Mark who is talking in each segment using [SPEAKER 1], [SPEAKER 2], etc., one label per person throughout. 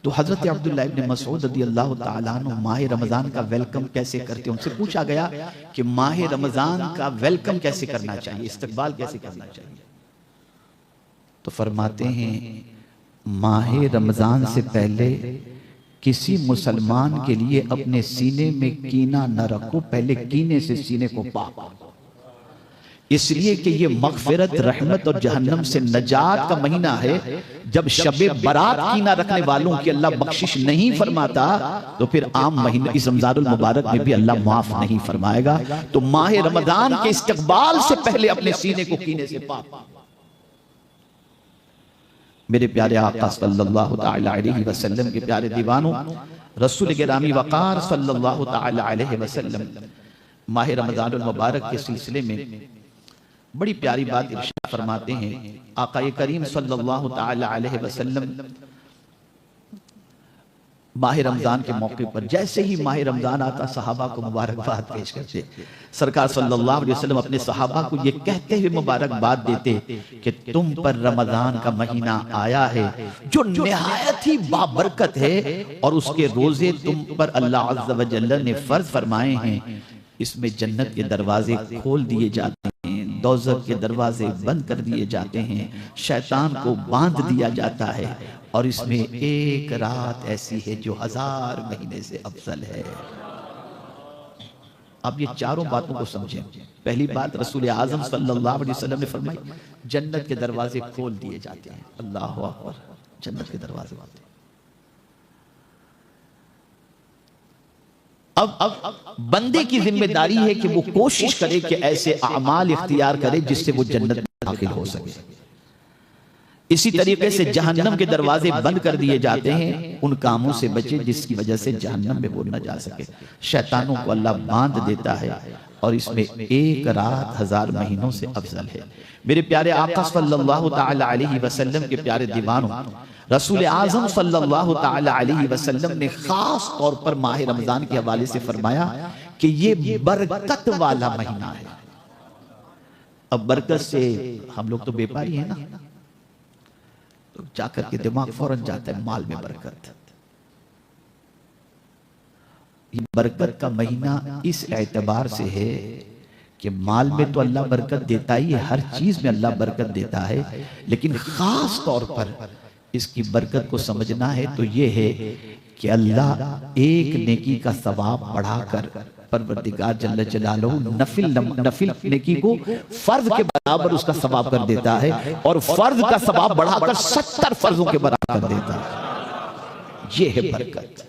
[SPEAKER 1] तो हजरत अब्दुल्लाह इब्न मसऊद रदियल्लाहु ताला अन्हु माह रमजान का वेलकम कैसे करते हैं, उनसे पूछा गया कि माह रमजान का वेलकम कैसे करना चाहिए, इस्तकबाल कैसे करना चाहिए। तो फरमाते हैं माह रमजान से पहले किसी मुसलमान के लिए अपने सीने में कीना न रखो, पहले कीने से सीने को पाक, इसलिए कि ये मगफिरत, रहमत और जहन्नम से नजात का महीना है। जब शबे बरात कीना रखने वालों की अल्लाह बख्शिश नहीं फरमाता तो फिर आम महीने इस रमजानुल मुबारक में भी अल्लाह माफ नहीं फरमाएगा। तो माह रमजान के इस्तकबाल से पहले अपने सीने को कीने से पाक। मेरे प्यारे आका सल्लल्लाहु तआला अलैहि वसल्लम के प्यारे दीवानों, रसूल गिरामी वक़ार सल्लल्लाहु तआला अलैहि वसल्लम माह रमजानुल मुबारक के सिलसिले में बड़ी प्यारी बात इरशाद फरमाते हैं। आका करीम सल्लल्लाहु तआला अलैहि वसल्लम माह रमजान के मौके पर जैसे ही माह रमजान आता सहाबा को मुबारकबाद पेश करते। सरकार सल्लल्लाहु अलैहि वसल्लम अपने सहाबा को ये कहते हुए मुबारकबाद देते कि तुम पर रमजान का महीना आया है जो निहायत ही बाबरकत है और उसके रोजे तुम पर अल्लाह अज़्ज़ व जल्ल ने फर्ज फरमाए हैं। इसमें जन्नत के दरवाजे खोल दिए जाते हैं, दोज़ख के दरवाजे बंद कर दिए जाते हैं, शैतान को बांध दिया जाता है और इसमें एक रात ऐसी है जो 1000 महीने से अफजल है। अब ये चारों बातों को समझें। पहली बात रसूल आज़म सल्लल्लाहु अलैहि वसल्लम ने फरमाई जन्नत के दरवाजे खोल दिए जाते हैं। अल्लाहु अकबर, जन्नत के दरवाजे खोलते हैं। अब बंदे की जिम्मेदारी है कि वो कोशिश करे कि ऐसे अमाल इख्तियार करे जिससे वो जन्नत में दाखिल हो सके। इसी तरीके से जहन्नम के दरवाजे बंद कर दिए जाते हैं, उन कामों से बचे जिसकी वजह से जहन्नम में वो न जा सके। शैतानों को अल्लाह बांध देता है और इसमें एक रात 1000 महीनों से अफजल है। मेरे प्यारे आका सल्लल्लाहु तआला अलैहि वसल्लम के प्यारे दीवानों, रसूल आज़म सल्लल्लाहु तआला अलैहि वसल्लम ने खास तौर पर माह रमजान के हवाले से फरमाया कि ये बरकत वाला महीना है। अब बरकत से हम लोग तो व्यापारी हैं ना, तो जाकर के दिमाग फौरन जाता है माल में बरकत। ये बरकत का महीना इस एतबार से है कि माल में तो अल्लाह बरकत देता ही है, हर चीज में अल्लाह बरकत देता है, लेकिन खास तौर पर इसकी बरकत को समझना है तो ये है कि अल्लाह एक नेकी का सवाब बढ़ाकर परवरदिगार जल्ल जलालहू नफिल नेकी को फर्ज के बराबर उसका सवाब कर देता है और फर्ज का सवाब बढ़ाकर 70 फर्जों के बराबर कर देता है। ये है बरकत,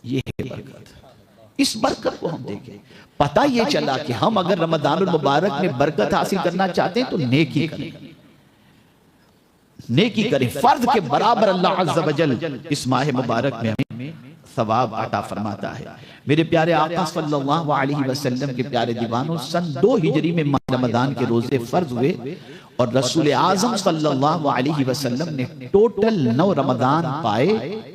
[SPEAKER 1] ये है बरकत। इस बरकत को हम देखें, पता ये चला कि हम अगर रमजानुल मुबारक में बरकत हासिल करना चाहते हैं तो नेकी करें, नेकी करें, फर्ज के बराबर अल्लाह अज़्ज़ व जल इस माह मुबारक में हमें सवाब अता फरमाता है। मेरे प्यारे आका सल्लल्लाहु अलैहि वसल्लम के प्यारे दीवानों, सन 2 हिजरी में माह रमजान के रोजे फर्ज हुए और रसूल आज़म सल्लल्लाहु अलैहि वसल्लम ने टोटल 9 रमजान पाए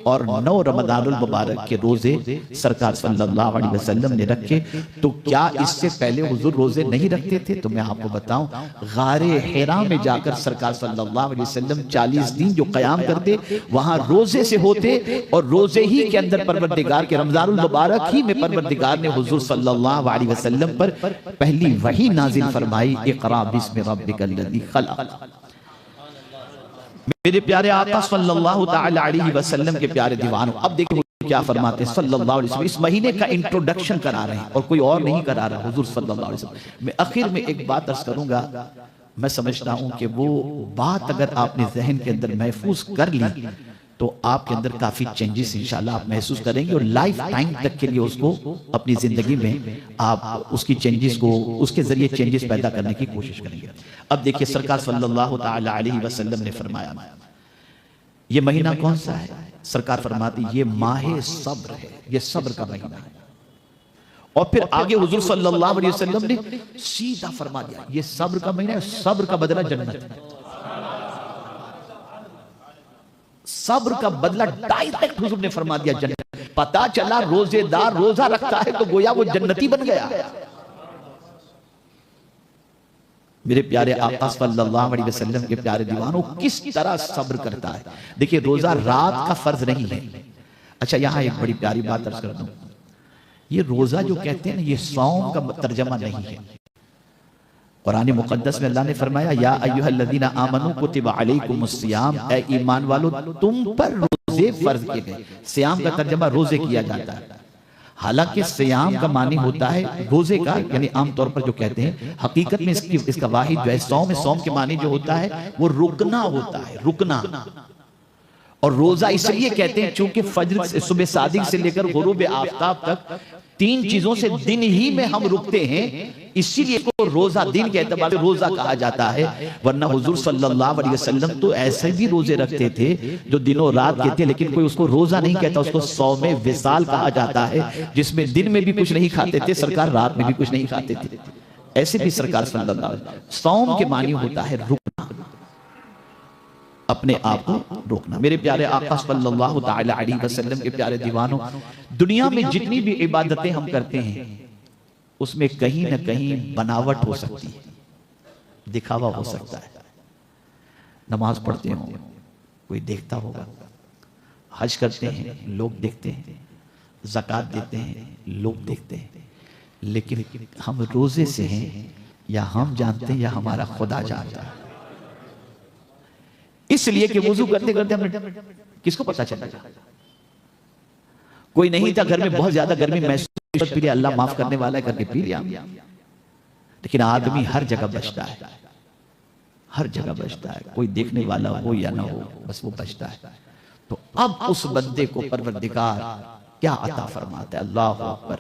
[SPEAKER 1] और 9 रमजानुल मुबारक के रोजे सरकार सल्लल्लाहु अलैहि वसल्लम ने रखे। तो क्या इससे पहले हुजूर रोजे नहीं रखते थे? तो मैं आपको बताऊं, गारे हिरा में जाकर सरकार सल्लल्लाहु अलैहि वसल्लम 40 दिन जो क़याम करते वहां रोजे से होते और रोजे ही के अंदर परवरदिगार के रमजानुल मुबारक ही में परवरदिगार ने हुजूर सल्लल्लाहु अलैहि वसल्लम पर पहली वही नाजिल फरमाई, इक़रा बिस्मि रब्बिकल लज़ी खलक़। मेरे प्यारे आका सल्लल्लाहु तआला अलैहि वसल्लम के प्यारे दीवानों, अब देखिए क्या फरमाते हैं सल्लल्लाहु अलैहि वसल्लम। इस महीने का इंट्रोडक्शन करा रहे हैं और कोई और नहीं करा रहा, हुजूर सल्लल्लाहु अलैहि वसल्लम। मैं आखिर में एक बात अर्ज करूंगा, मैं समझता हूं कि वो बात अगर आपने जहन के अंदर महफूज कर ली तो आपके अंदर काफी चेंजेस इंशाल्लाह आप महसूस करेंगे और लाइफ टाइम तक के लिए उसको अपनी जिंदगी में आप उसकी चेंजेस को उसके जरिए चेंजेस पैदा करने की कोशिश करेंगे। अब देखिए सरकार सल्लल्लाहु तआला अलैहि वसल्लम ने फरमाया, ये महीना कौन सा है? सरकार फरमाती ये माह सब्र है, ये सब्र का महीना है। और फिर आगे हुजूर सल्लल्लाहु अलैहि वसल्लम ने सीधा फरमा दिया ये सब्र का महीना है, सब्र का बदला जन्नत है। सब्र का बदला डायरेक्ट हुजूर ने फरमा दिया जन्नत। पता चला रोजेदार रोजा रखता है तो गोया वो जन्नती बन गया। मेरे प्यारे आका सल्लल्लाहु अलैहि वसल्लम के प्यारे दीवानों किस तरह सब्र करता है। देखिए रोजा रात का फर्ज नहीं है। अच्छा यहाँ एक बड़ी प्यारी बात अर्ज कर दूं, ये रोजा जो कहते हैं ना, ये सौम का तर्जमा नहीं है। कुरान मुकद्दस में अल्लाह ने फरमाया या अय्युहल्लज़ीना आमनू कुतिबा अलैकुमुस्सियाम, ए ईमान वालों तुम पर रोजे फर्ज किए गए। सियाम का तर्जमा रोजे किया जाता है, हालांकि सियाम का मानी होता है रोजे का, यानी आमतौर पर जो कहते हैं, हकीकत में इसका वाहिद जो है सौम है। सौम के मानी जो होता है वो रुकना होता है, रुकना। और रोजा इसलिए कहते हैं चूंकि फज्र से सुबह सादिक से लेकर गुरूब आफताब तक 3 चीजों से दिन ही में हम रुकते हैं, इसीलिए को रोजा दिन के एतबार से रोजा कहा जाता है। वरना हुजूर सल्लल्लाहु अलैहि वसल्लम तो ऐसे भी रोजे रखते थे जो दिनों रात के थे, लेकिन कोई उसको रोजा नहीं कहता, उसको सौमे विसाल कहा जाता है, जिसमें दिन में भी कुछ नहीं खाते थे सरकार, रात में भी कुछ नहीं खाते थे। ऐसे भी सरकार सल्लल्लाहु अलैहि वसल्लम, सौम के मानी होता है रुकना, अपने आप को रोकना। मेरे प्यारे आका सल्लल्लाहु ताला अलैहि वसल्लम के प्यारे दीवानों, दुनिया में जितनी भी इबादतें हम करते हैं उसमें कहीं ना कहीं बनावट हो सकती है, दिखावा हो सकता है। नमाज पढ़ते हो कोई देखता होगा, हज करते हैं लोग देखते हैं, ज़कात देते हैं लोग देखते हैं, लेकिन हम रोजे से हैं या हम जानते हैं या हमारा खुदा जानता है। इसलिए कि वुजू करते करते हमने किसको पता चला, कोई नहीं था घर में, बहुत ज्यादा गर्मी महसूस पी लिया, अल्लाह माफ करने वाला है करके पी लिया। लेकिन आदमी हर जगह बचता है, हर जगह बचता है, कोई देखने वाला हो या ना हो, बस वो बचता है। तो अब उस बंदे को परवरदिगार क्या अता फरमाता है, अल्लाह अकबर।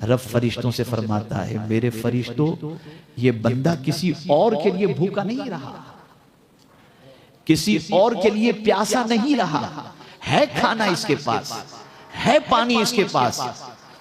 [SPEAKER 1] रब फरिश्तों से फरमाता है मेरे फरिश्तों ये बंदा किसी और के लिए भूखा नहीं रहा, किसी और के लिए प्यासा नहीं रहा, है खाना इसके पास, है पानी इसके पास,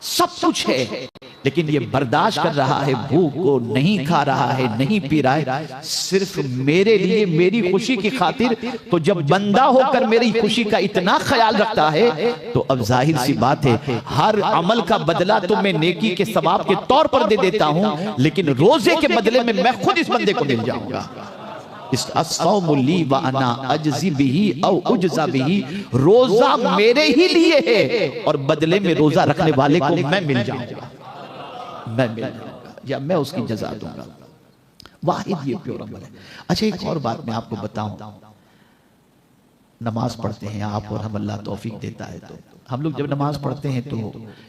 [SPEAKER 1] सब कुछ है, लेकिन ये बर्दाश्त कर रहा है, भूख को नहीं खा रहा है, नहीं पी रहा है, सिर्फ मेरे लिए, मेरी खुशी की खातिर। तो जब बंदा होकर मेरी खुशी का इतना ख्याल रखता है तो अब जाहिर सी बात है हर अमल का बदला तो मैं नेकी के सवाब के तौर पर दे देता हूं, लेकिन रोजे के बदले में मैं खुद इस बंदे को मिल जाऊंगा। रोजा मेरे ही लिए है और बदले में रोजा रखने वाले को मैं मिल जाऊंगा, मैं मिल जाऊंगा या मैं उसकी जज़ा दूंगा। वाहिद ये प्योर अमल है। अच्छा एक और बात मैं आपको बताऊं, नमाज पढ़ते हैं आप और हम, अल्लाह तौफीक देता है तो हम लोग जब नमाज पढ़ते हैं तो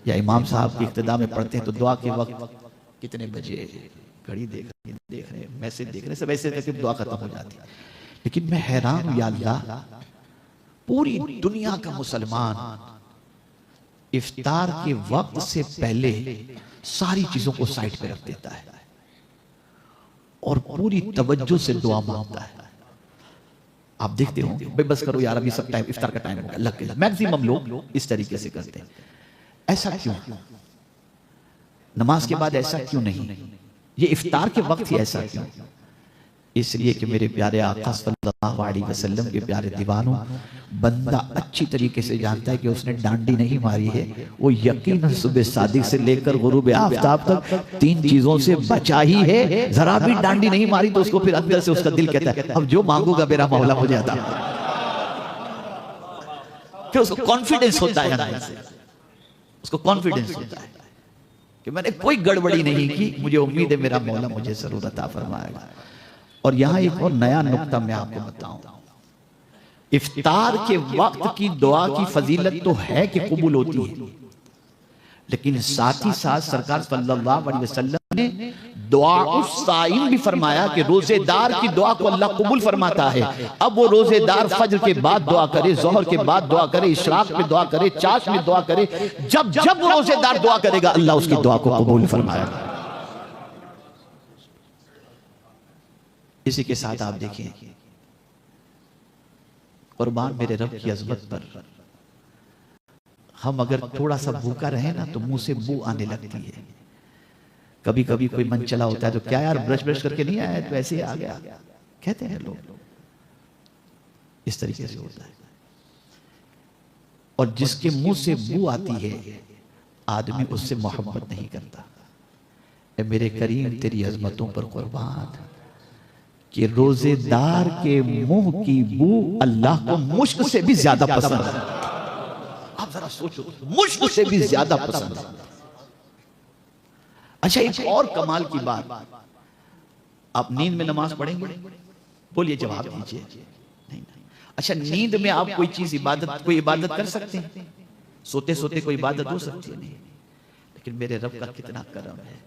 [SPEAKER 1] या इमाम साहब की इक्तिदा में पढ़ते हैं तो दुआ के वक्त कितने बजे, घड़ी देख रहे मैसेज देख रहे, सब ऐसे करके दुआ खत्म हो जाती है। लेकिन मैं हैरान हूं या अल्लाह, पूरी दुनिया का मुसलमान इफ्तार के वक्त से पहले सारी चीजों को साइड पे रख देता है और पूरी तवज्जो से दुआ मांगता है। आप देखते हो भाई बस करो यार अभी सब टाइम, इफ्तार का टाइम होगा, लग गया। मैक्सिमम लोग इस तरीके से करते हैं। ऐसा क्यों? नमाज के बाद ऐसा क्यों नहीं? ये इफ्तार के वक्त ही ऐसा क्यों? इसलिए कि मेरे प्यारे आका सल्लल्लाहु अलैहि वसल्लम के प्यारे दीवानों, बंदा अच्छी तरीके से जानता है कि उसने डांडी नहीं मारी है, वो यकीनन सुबह सादिक से लेकर गुरूब आफताब तक 3 चीजों से बचा ही है। जरा भी डांडी नहीं मारी तो उसको फिर अंदर से उसका दिल कहता है अब जो मांगूगा मेरा मौला हो जाता। फिर उसको कॉन्फिडेंस होता है अंदर से, उसको कॉन्फिडेंस होता है कि मैंने कोई गड़बड़ी नहीं की, मुझे उम्मीद है मेरा मौला मुझे जरूर अता फरमाएगा। और यहां एक और नया नुक्ता मैं आपको बताऊं, इफ्तार के वक्त की दुआ की फजीलत तो है कि कबूल होती है, लेकिन साथ ही साथ सरकार सल्लल्लाहु अलैहि वसल्लम ने दुआ उस साइम भी फरमाया कि रोजेदार की दुआ को अल्लाह कबूल फरमाता है। अब वो रोजेदार फज्र के बाद दुआ करे, जोहर के बाद दुआ करे, इशराक में दुआ करे, चाश में दुआ करे, जब जब वो रोजेदार दुआ करेगा अल्लाह उसकी दुआ को कबूल फरमाएगा। इसी के साथ आप देखिए, कुर्बान मेरे रब की अजमत पर, हम अगर थोड़ा सा भूखा रहे ना तो मुंह से बू आने लगती है। कभी कभी कोई मन चला होता है तो क्या यार ब्रश ब्रश करके नहीं आया तो ऐसे ही आ गया, कहते हैं लोग, इस तरीके से होता है। और जिसके मुंह से बू आती है आदमी उससे मोहब्बत नहीं करता। ए मेरे करीम तेरी अजमतों पर कुर्बान, कि रोजेदार के मुंह की बू अल्लाह को मुश्क से भी ज्यादा पसंद है। आप जरा सोचो, मुश्क से भी ज्यादा पसंद है। अच्छा, एक और कमाल की बात, आप नींद में नमाज पढ़ेंगे? बोलिए, जवाब दीजिए। नहीं। अच्छा, नींद में आप कोई चीज कोई इबादत कर सकते हैं? सोते सोते कोई इबादत हो सकती है? नहीं। लेकिन मेरे रब का कितना करम है,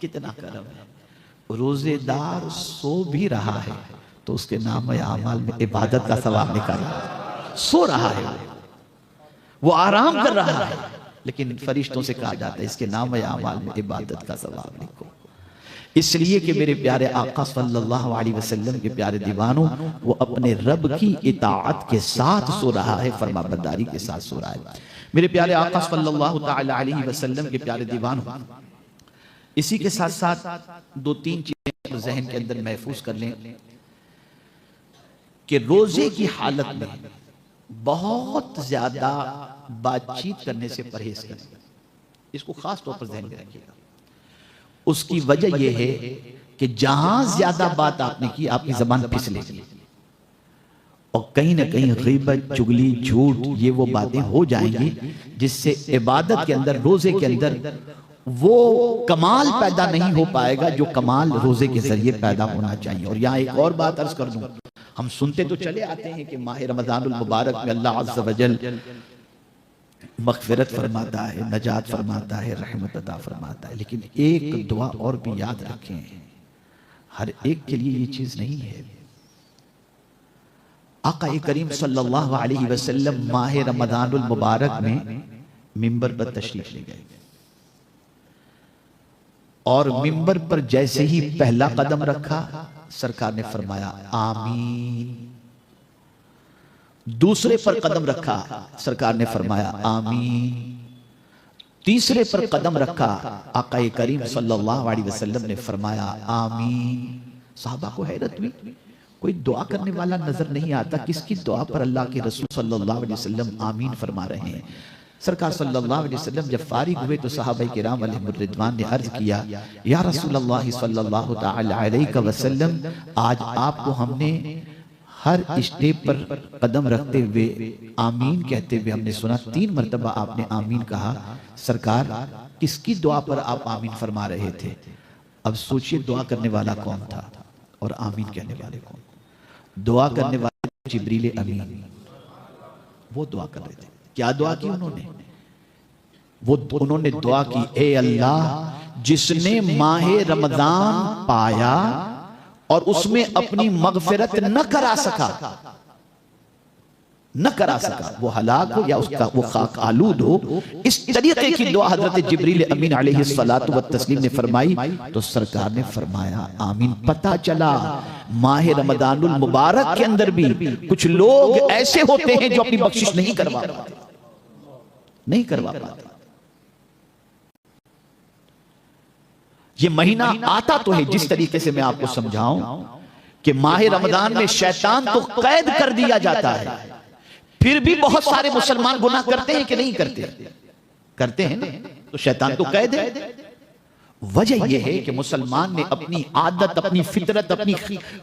[SPEAKER 1] कितना करम है। रोजेदार सो भी रहा है तो उसके नाम आमाल में इबादत का सवाब निकाला। सो रहा है, वो आराम कर रहा है, लेकिन फरिश्तों से कहा जाता है इसके नाम आमाल में इबादत का सवाब लिखो। इसलिए कि मेरे प्यारे आका सल्लल्लाहु अलैहि वसल्लम के प्यारे दीवानों, वो अपने रब की इताअत के साथ सो रहा है, फरमाबरदारी के साथ सो रहा है। मेरे प्यारे आका सल्लल्लाहु तआला अलैहि वसल्लम के प्यारे दीवानों, इसी के साथ साथ दो तीन चीजें जहन के अंदर महफूज कर लें कि रोजे की हालत में बहुत ज्यादा बातचीत करने से परहेज करें। इसको खास तौर पर ध्यान में रखिएगा। उसकी वजह यह है कि जहां ज्यादा बात आपने की, आपकी जबान फिसलेगी और कहीं ना कहीं गीबत, चुगली, झूठ, ये वो बातें हो जाएंगी जिससे इबादत के अंदर, रोजे के अंदर वो कमाल पैदा नहीं हो पाएगा जो कमाल रोजे के जरिए पैदा होना चाहिए। और यहाँ एक और बात अर्ज कर दूं, हम सुनते तो चले आते हैं कि माह रमजानुल मुबारक में अल्लाह अज़्ज़ व जल मग़फ़िरत फरमाता है, नजात फरमाता है, रहमत अता फरमाता है। लेकिन एक दुआ और भी याद रखें, हर एक के लिए ये चीज नहीं है। आका करीम सल्लल्लाहु अलैहि वसल्लम माह रमजानुल मुबारक में मिंबर पर तशरीफ ले गए और मिंबर पर जैसे ही पहला कदम रखा, सरकार ने फरमाया आमीन। दूसरे पर कदम रखा, सरकार ने फरमाया आमीन। तीसरे पर कदम रखा, आका करीम सल्लल्लाहु अलैहि वसल्लम ने फरमाया आमीन। साहबा को हैरत हुई, कोई दुआ करने वाला नजर नहीं आता, किसकी दुआ पर अल्लाह के रसूल सल्लल्लाहु अलैहि वसल्लम आमीन फरमा रहे हैं। सरकार सल्लल्लाहु अलैहि वसल्लम जब फारिग हुए तो सहाबा किराम अलैहिमुर्रिदवान ने अर्ज किया, या रसूलल्लाह सल्लल्लाहु तआला अलैहि वसल्लम, आज आपको हमने हर स्टेप पर कदम रखते हुए आमीन कहते हुए हमने सुना, 3 मरतबा आपने आमीन कहा। सरकार, किसकी दुआ पर आप आमीन फरमा रहे थे? अब सोचिए, दुआ करने वाला कौन था और आमीन कहने वाले कौन? दुआ करने वाले जिब्रील अमीन, वो दुआ कर रहे थे। क्या दुआ की उन्होंने? उन्होंने दुआ की, ए अल्लाह, जिसने माहे रमजान पाया और उसमें अपनी मगफिरत न करा सका, वो हलाक हो या उसका वो खाक आलूद हो, इस तरीके की दुआ हजरत जिब्रील अमीन अलैहिस्सलातु व तस्लीम ने फरमाई। तो सरकार ने फरमाया आमीन। पता चला माह रमजानुल मुबारक के अंदर भी कुछ लोग ऐसे होते हैं जो अपनी बख्शिश नहीं करवा पाते। ये महीना आता तो है, जिस तरीके से मैं आपको समझाऊं कि माह रमजान में शैतान तो कैद कर दिया जाता है, फिर भी बहुत सारे मुसलमान गुनाह करते हैं कि नहीं करते? करते हैं ना, तो शैतान तो कैद है। वजह यह है कि मुसलमान ने अपनी आदत, अपनी फितरत, अपनी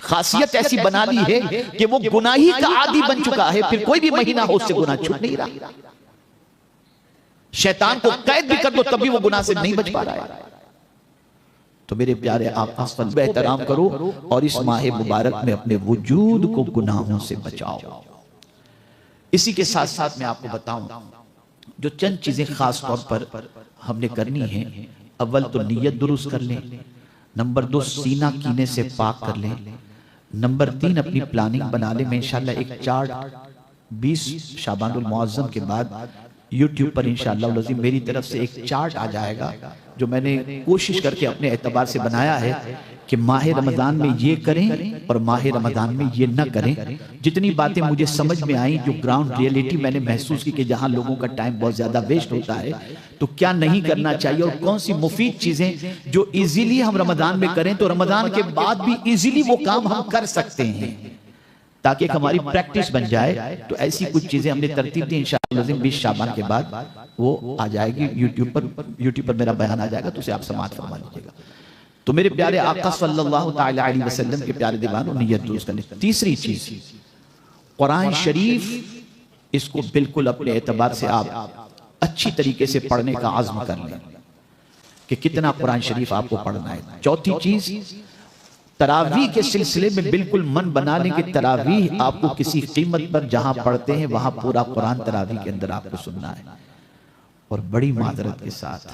[SPEAKER 1] खासियत ऐसी बना ली है कि वो गुनाही का आदी बन चुका है। फिर कोई भी महीना हो, उससे गुनाह छूट नहीं रहा। शैतान को कैद भी कर दो तब भी वो गुनाह से नहीं बच पा रहा है। तो मेरे प्यारे, आप आसमान एहतराम करो और इस माह मुबारक में अपने वजूद को गुनाहों से बचाओ। इसी के साथ साथ मैं आपको बताऊं जो चंद चीजें खास तौर पर हमने करनी है। अव्वल तो नीयत दुरुस्त कर लें, नंबर 2 सीना कीने से पाक कर लें, नंबर 3 अपनी प्लानिंग बना लें। मैं इंशाल्लाह एक चार्ट 20 शाबानुल मुअज्जम के बाद यूट्यूब पर इंशाअल्लाह मेरी तरफ से एक चार्ट आ जाएगा जो मैंने कोशिश करके अपने एतबार से बनाया है कि माह रमजान में ये करें और माह रमजान में ये न करें। जितनी बातें मुझे समझ में आई, जो ग्राउंड रियलिटी मैंने महसूस की कि जहां लोगों का टाइम बहुत ज्यादा वेस्ट होता है, तो क्या नहीं करना चाहिए और कौन सी मुफीद चीजें जो इजीली हम रमजान में करें तो रमजान के बाद भी इजीली वो काम हम कर सकते हैं, ताकि हमारी प्रैक्टिस बन जाए। तो ऐसी कुछ चीजें हमने तरतीब दी। इंशाअल्लाह 20 शाबान के बाद वो आ जाएगी यूट्यूब पर मेरा बयान आ जाएगा, तो उसे आप समाअत फरमा लीजिएगा। तो मेरे प्यारे आका सल्लल्लाहु ताला अलैहि वसल्लम के प्यारे दीवानों, नियत दुरुस्त करने। तीसरी चीज, कुरान शरीफ, इसको बिल्कुल अपने एतबार से आप अच्छी तरीके से पढ़ने का आज़्म कर लें कि कितना कुरान शरीफ आपको पढ़ना है। चौथी चीज, तरावीह के सिलसिले में बिल्कुल मन बना लें कि तरावीह आपको किसी कीमत पर जहां पढ़ते हैं वहां पूरा कुरान तरावीह के अंदर आपको सुनना है। और बड़ी माजरत के साथ,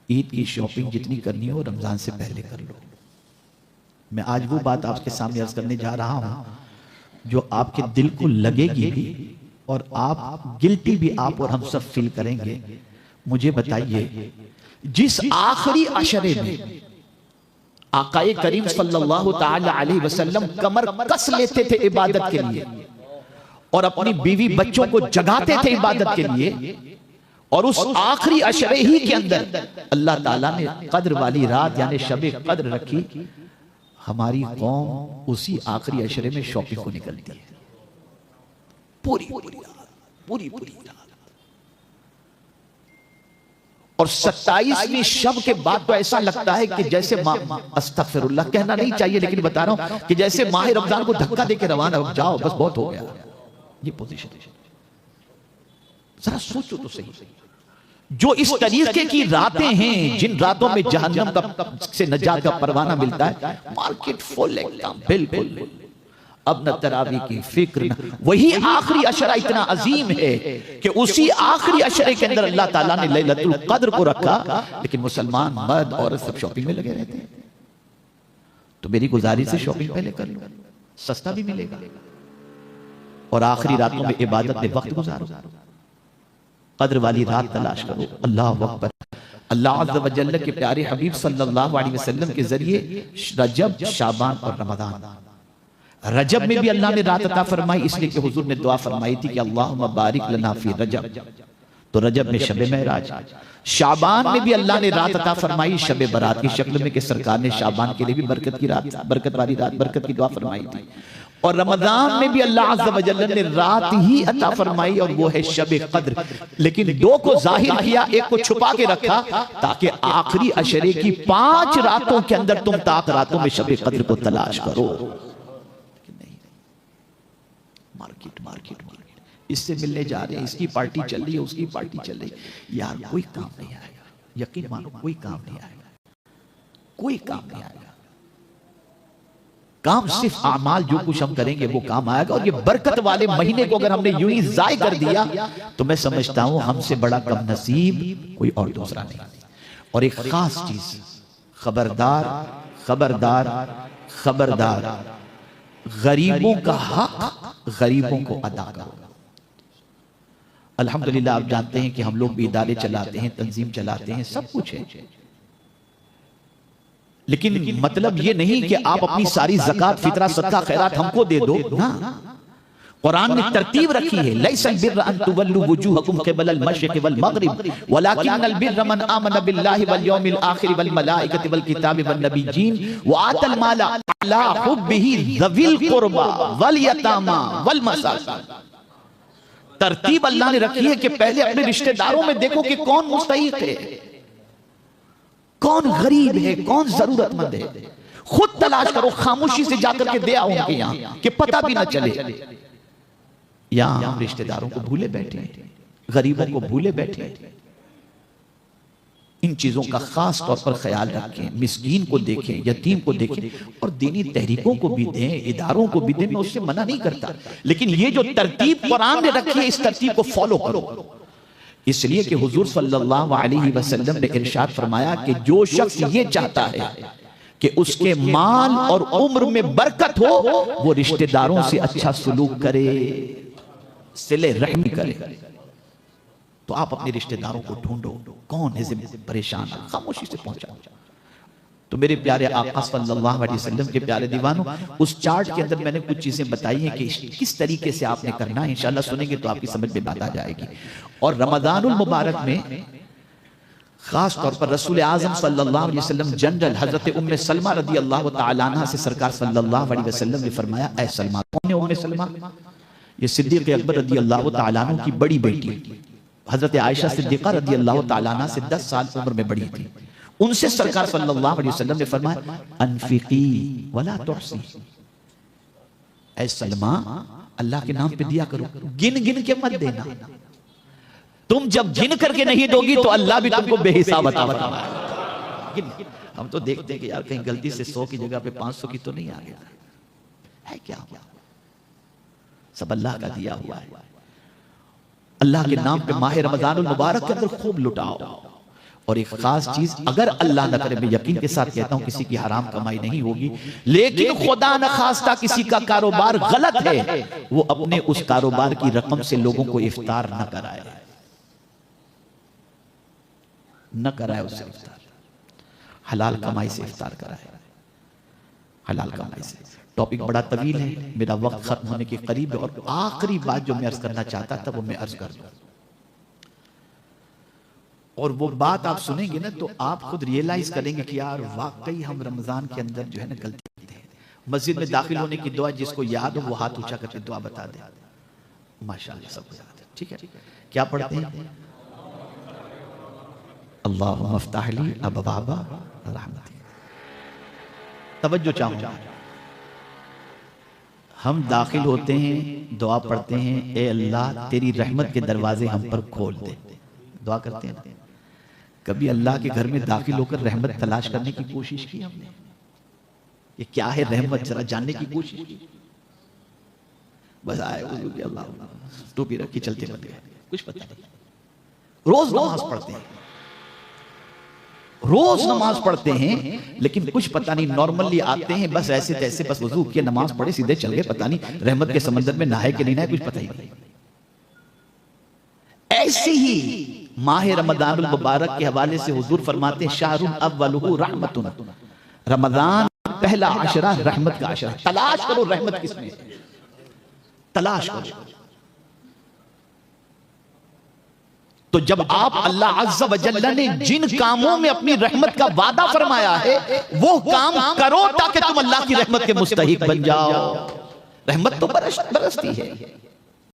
[SPEAKER 1] ईद की शॉपिंग जितनी करनी हो रमजान से पहले कर लो। मैं आज वो बात आपके सामने अर्ज करने जा रहा हूं जो आपके दिल को लगेगी भी और आप गिल्टी भी आप और हम सब फील करेंगे। मुझे बताइए, जिस आखिरी अशरे में आकाए करीम सल्लल्लाहु ताला अलैहि वसल्लम कमर कस लेते थे इबादत के लिए और अपनी बीवी बच्चों को जगाते थे इबादत के लिए, और उस आखिरी अशरे ही के अंदर अल्लाह ताला ने कद्र वाली रात यानी शबे कद्र रखी। हमारी कौम उसी आखिरी अशरे में शॉपिंग को निकलती है, पूरी पूरी रात। और 27वीं शब के बाद तो ऐसा लगता है कि जैसे अस्तगफिरुल्लाह कहना नहीं चाहिए, लेकिन बता रहा हूं कि जैसे माह रमजान को धक्का देके रवाना हो जाओ, बस बहुत हो गया। ये पोजीशन, जरा सोचो तो सही, जो इस तरीके की रातें हैं जिन रातों में जहन्नम का से नजात का परवाना मिलता है, मार्केट फुल एकदम बिल्कुल। अब न तरावी की फिक्र न, वही आखिरी अशरा इतना अजीम है कि उसी आखिरी अशरे के अंदर अल्लाह ताला ने लैलतुल कद्र को रखा, लेकिन मुसलमान मर्द औरत सब शॉपिंग में लगे रहते हैं। तो मेरी गुजारिश है शॉपिंग पहले कर लो, सस्ता भी मिलेगा और आखिरी रातों में इबादत में वक्त गुजारो, कद्र वाली रात तलाश करो। अल्लाह अकबर। अल्लाह अज़्ज़ व जल्ल के प्यारे हबीब सल्लल्लाहु अलैहि वसल्लम के जरिए रजब, शाबान और रमजान, रजब में भी अल्लाह ने रात अता फरमाई, इसलिए कि हुजूर ने दुआ फरमाई थी कि अल्लाहुम्मा बारिक लना फी रजब, तो रजब में शब महराज। शाबान में भी अल्लाह ने रात अता फरमाई शब बरात की शक्ल में, कि सरकार ने शाबान के लिए भी बरकत की रात, बरकत वाली रात, बरकत की दुआ फरमाई थी। और रमजान में भी अल्लाह अज़्ज़ व जल्ल ने रात ही अता फरमाई और वो है शब कद्र। लेकिन दो को जाहिर किया, एक को छुपा के रखा, ताकि आखिरी अशरे की 5 रातों के अंदर तुम ताक रातों में शब कद्र को तलाश करो। मार्केट इससे मिलने जा रहे हैं, इसकी पार्टी चल रही है, उसकी पार्टी चल रही है, यार कोई काम नहीं आएगा, यकीन मानो कोई काम नहीं आएगा, कोई काम नहीं आएगा। काम सिर्फ आमाल जो कुछ हम करेंगे वो काम आएगा। और ये बरकत वाले महीने को अगर हमने यूं ही जाय कर दिया तो मैं समझता हूं हमसे बड़ा कम नसीब कोई और दूसरा नहीं। और एक खास चीज, खबरदार खबरदार खबरदार, गरीबों का हक गरीबों को अदा करो। अल्हम्दुलिल्लाह आप जानते हैं कि हम लोग भी इदारे चलाते हैं, तंजीम चलाते हैं, सब कुछ है, लेकिन मतलब ये नहीं कि आप अपनी सारी ज़कात, फितरा, सदका, खैरात हमको दे दो ना। कुरान ने तरतीब रखी है, लैसल बिर्र अन तुवल्लु वुजूहकुम क़िबलल मशरिक़ वल मग़रिब वलाकिन्नल बिर्र मन आमन बिल्लाहि वल यौमिल आखिर वल मलाइकति वल किताबि वन नबिय्यीन व आतल माला अला हुब्बिही ज़विल क़ुरबा वल यतामा वल मसाकीन। तरतीब अल्लाह ने रखी है कि पहले अपने रिश्तेदारों में देखो कि कौन मुस्तहिक़ है, कौन गरीब है, कौन जरूरतमंद है, खुद तलाश करो, खामोशी से जाकर के दे आओ उनके यहाँ कि पता भी ना चले। यहां हम रिश्तेदारों को भूले बैठे, गरीबों को भूले बैठे। इन चीजों का खास तौर पर ख्याल रखें, मिस्कीन को देखें, यतीम को देखें और दीनी तहरीकों को भी दें, इदारों को भी दें, मैं उससे मना नहीं करता, लेकिन ये जो तरतीब कुरान ने रखी है इस तरतीब को फॉलो करो। इसलिए कि हुजूर सल्लल्लाहु अलैहि वसल्लम ने इरशाद फरमाया कि जो शख्स ये चाहता है कि उसके माल और उम्र में बरकत हो, वो रिश्तेदारों से अच्छा सुलूक करे, सिले रहमी करे। तो आप अपने रिश्तेदारों को ढूंढो, कौन है परेशान, खामोशी से पहुंचाओ। तो मेरे प्यारे आका सल्लल्लाहु अलैहि वसल्लम के प्यारे दीवानों, उस चार्ट के अंदर मैंने कुछ चीजें बताई हैं कि किस तरीके से आपने करना है। इंशाल्लाह सुनेंगे तो आपकी समझ में बात आ जाएगी। और रमजानुल मुबारक में खास तौर पर रसूल आजम सल्लल्लाहु अलैहि वसल्लम जनरल हजरत उम्मे सलमा रदी अल्लाह तआला अन्हा से सरकार सल्लल्लाहु अलैहि वसल्लम ने फरमाया, ऐ सलमा। कौन है उम्मे सलमा? ये सिद्दीक़ अकबर रदी अल्लाह तआला अन्हु की बड़ी बेटी, हजरत आयशा सिद्दीक़ा रदी अल्लाह तआला अन्हा से 10 साल उम्र में बड़ी थी। उनसे सरकार सल्लल्लाहु अलैहि वसल्लम ने फरमाया अनफिकी वला तुहसी, ऐ सलमा अल्लाह के नाम पे दिया करो, गिन गिन के मत देना। तुम जब गिन करके नहीं दोगी तो अल्लाह भी तुमको बेहिसाब अता फरमाएगा। हम तो देखते हैं कि यार कहीं गलती से 100 की जगह पे 500 की तो नहीं आ गया है क्या? सब अल्लाह का दिया हुआ है। अल्लाह के नाम पे माह रमजानुल मुबारक के अंदर खूब लुटाओ। और एक खास चीज, अगर अल्लाह न करे, मैं यकीन के साथ कहता हूं किसी की हराम कमाई नहीं होगी, लेकिन खुदा न खास्ता किसी का कारोबार गलत है, वो अपने उस कारोबार की रकम से लोगों को इफ्तार न कराए, न कराए उससे इफ्तार, हलाल कमाई से इफ्तार कराए, हलाल कमाई से। टॉपिक बड़ा तवील है, मेरा वक्त खत्म होने के करीब है, और आखिरी बात जो मैं अर्ज करना चाहता था वो मैं अर्ज कर दूं। और वो बात आप सुनेंगे ना तो आप खुद रियलाइज करेंगे कि यार वाकई हम रमजान के अंदर जो है ना गलती करते हैं। मस्जिद में दाखिल होने की दुआ जिसको याद हो वो हाथ ऊंचा करके दुआ बता दे। माशाअल्लाह सबको याद है, ठीक है? क्या पढ़ते हैं? अल्लाहुम्मा अफ्तह ली अबवाब रहमतिक। तवज्जो चाहूंगा, हम दाखिल होते हैं, दुआ पढ़ते हैं, ए अल्लाह तेरी रहमत के दरवाजे हम पर खोल दे, दुआ करते हैं। कभी अल्लाह के घर में दाखिल होकर रहमत तलाश करने की कोशिश की हमने? ये क्या है रहमत, जरा जानने की कोशिश की? बस आए अल्लाह टोपी रखी चलते बन गए, कुछ पता नहीं। रोज नमाज पढ़ते हैं, रोज नमाज पढ़ते हैं, लेकिन कुछ पता नहीं, नॉर्मली आते हैं बस ऐसे तैसे, बस वजू किया नमाज पढ़े सीधे चल गए, पता नहीं रहमत के समंदर में नहाए कि नहीं नहाए, कुछ पता ही नहीं। ऐसे ही माह रमजानुल मुबारक के हवाले से हुजूर फरमाते हैं शाहरुल अव्वलुहु रहमतुन, रमजान पहला अशरा रहमत का अशरा। तलाश करो रहमत किसमें, तलाश करो। तो जब आप अल्लाह अज़्ज़ा व जल्ल ने जिन कामों में अपनी रहमत का वादा फरमाया है वो काम करो ताकि तुम अल्लाह की रहमत के मुस्तहिक बन जाओ। रहमत तो बरसती है,